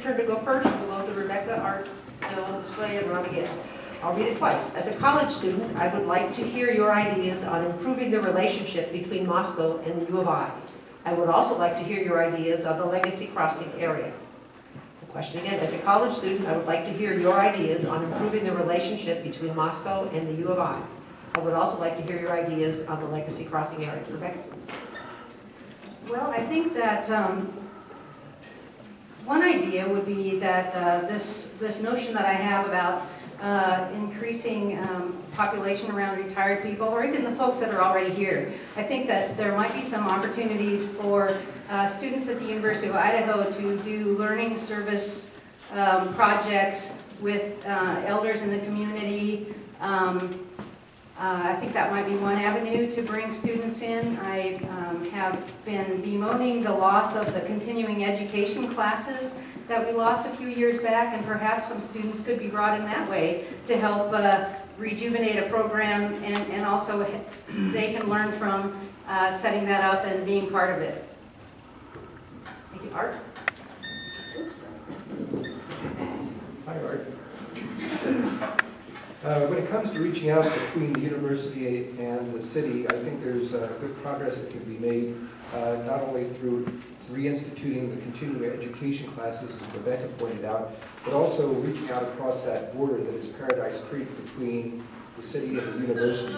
turn to go first. We'll go to Rebecca, Art, Jill, Slay, and Ron again. I'll read it twice. As a college student, I would like to hear your ideas on improving the relationship between Moscow and the U of I. I would also like to hear your ideas on the Legacy Crossing area. The question again, as a college student, I would like to hear your ideas on improving the relationship between Moscow and the U of I. I would also like to hear your ideas on the Legacy Crossing area. Rebecca? Well, I think that one idea would be that this notion that I have about increasing population around retired people, or even the folks that are already here. I think that there might be some opportunities for students at the University of Idaho to do learning service projects with elders in the community. I think that might be one avenue to bring students in. I have been bemoaning the loss of the continuing education classes that we lost a few years back, and perhaps some students could be brought in that way to help rejuvenate a program, and also they can learn from setting that up and being part of it. Thank you. Art? Hi, Art. When it comes to reaching out between the university and the city, I think there's good progress that can be made, not only through reinstituting the continuing education classes, as Rebecca pointed out, but also reaching out across that border that is Paradise Creek between the city and the university.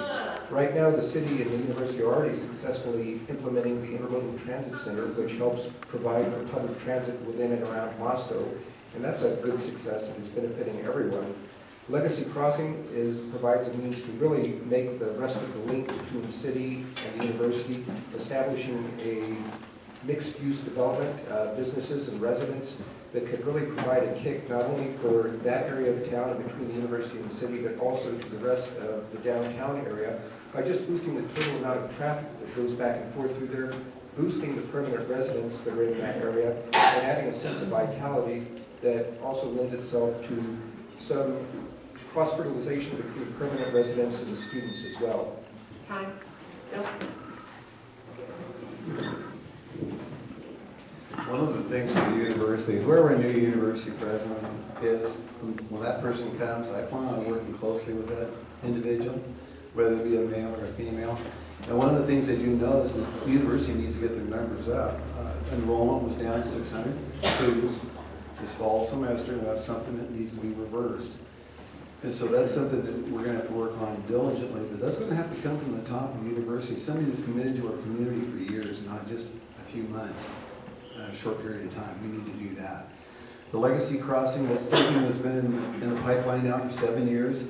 Right now, the city and the university are already successfully implementing the Intermodal Transit Center, which helps provide for public transit within and around Moscow, and that's a good success and is benefiting everyone. Legacy Crossing provides a means to really make the rest of the link between the city and the university, establishing a mixed-use development, businesses and residents that could really provide a kick not only for that area of town and between the university and the city, but also to the rest of the downtown area by just boosting the total amount of traffic that goes back and forth through there, boosting the permanent residents that are in that area, and adding a sense of vitality that also lends itself to some cross-fertilization between permanent residents and the students as well. Time. Nope. One of the things with the university, whoever a new university president is, when that person comes, I plan on working closely with that individual, whether it be a male or a female. And one of the things that you notice is the university needs to get their numbers up. Enrollment was down 600 students this fall semester, and that's something that needs to be reversed. And so that's something that we're going to have to work on diligently, but that's going to have to come from the top of the university, somebody that's committed to our community for years, not just a few months, a short period of time. We need to do that. The Legacy Crossing, that's something that's been in the pipeline now for 7 years,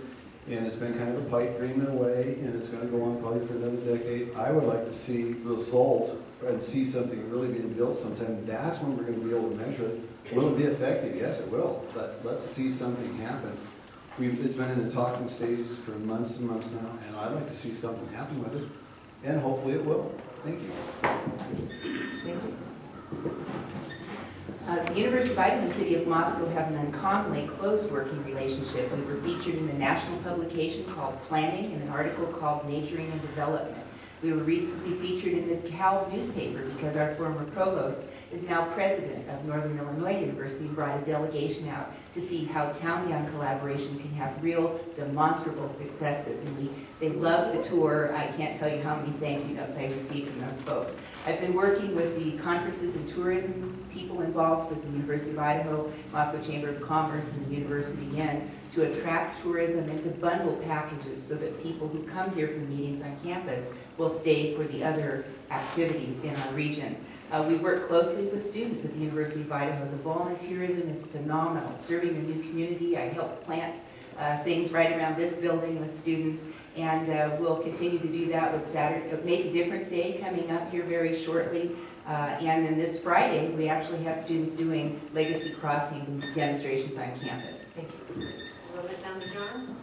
and it's been kind of a pipe dream in a way, and it's going to go on probably for another decade. I would like to see results and see something really being built sometime. That's when we're going to be able to measure it. Will it be effective? Yes, it will, but let's see something happen. It's been in the talking stages for months and months now, and I'd like to see something happen with it, and hopefully it will. Thank you. Thank you. The University of Idaho and the City of Moscow have an uncommonly close working relationship. We were featured in a national publication called Planning and an article called Naturing and Development. We were recently featured in the Cal newspaper because our former provost is now president of Northern Illinois University and brought a delegation out to see how town-young collaboration can have real demonstrable successes. And they loved the tour. I can't tell you how many thank you notes I received from those folks. I've been working with the conferences and tourism people involved with the University of Idaho, Moscow Chamber of Commerce, and the university again to attract tourism and to bundle packages so that people who come here for meetings on campus will stay for the other activities in our region. We work closely with students at the University of Idaho. The volunteerism is phenomenal. Serving a new community, I helped plant things right around this building with students, and we'll continue to do that with Make a Difference Day coming up here very shortly. And then this Friday, we actually have students doing Legacy Crossing demonstrations on campus. Thank you. A little bit down to John.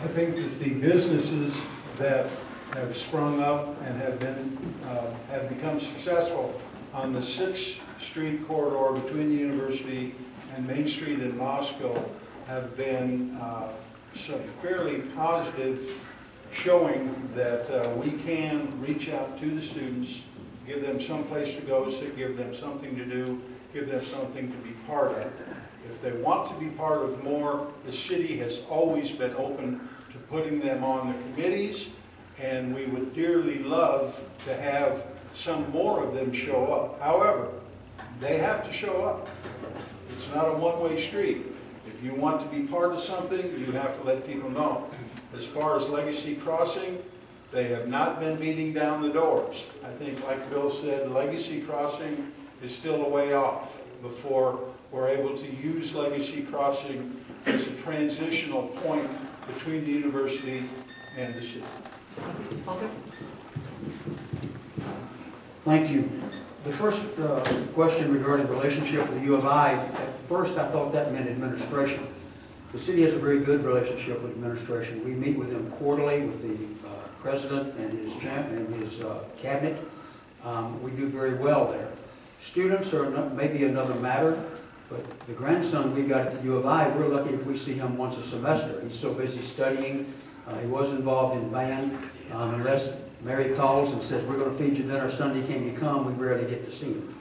I think that the businesses that have sprung up and have become successful on the 6th Street corridor between the university and Main Street in Moscow have been some fairly positive showing that we can reach out to the students, give them some place to go, give them something to do, give them something to be part of. If they want to be part of more, the city has always been open to putting them on the committees, and we would dearly love to have some more of them show up. However, they have to show up. It's not a one-way street. If you want to be part of something, you have to let people know. As far as Legacy Crossing, they have not been beating down the doors. I think, like Bill said, Legacy Crossing is still a way off before we're able to use Legacy Crossing as a transitional point between the university and the city. Alder? Thank you. The first question regarding the relationship with the U of I, at first I thought that meant administration. The city has a very good relationship with administration. We meet with them quarterly with the president and his cabinet. We do very well there. Students are maybe another matter, but the grandson we got at the U of I, we're lucky if we see him once a semester. He's so busy studying. He was involved in band. Unless Mary calls and says, we're going to feed you dinner Sunday, can you come? We rarely get to see him.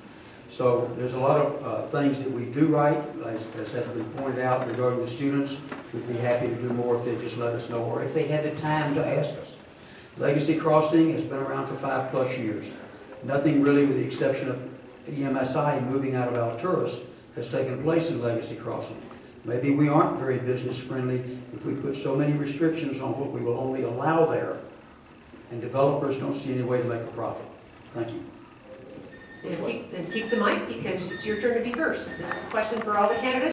So there's a lot of things that we do right, as has been pointed out regarding the students. We'd be happy to do more if they just let us know, or if they had the time to ask us. Legacy Crossing has been around for 5+ years. Nothing really, with the exception of EMSI moving out of Alturas, has taken place in Legacy Crossing. Maybe we aren't very business friendly if we put so many restrictions on what we will only allow there, and developers don't see any way to make a profit. Thank you. And keep the mic, because it's your turn to be first. This is a question for all the candidates.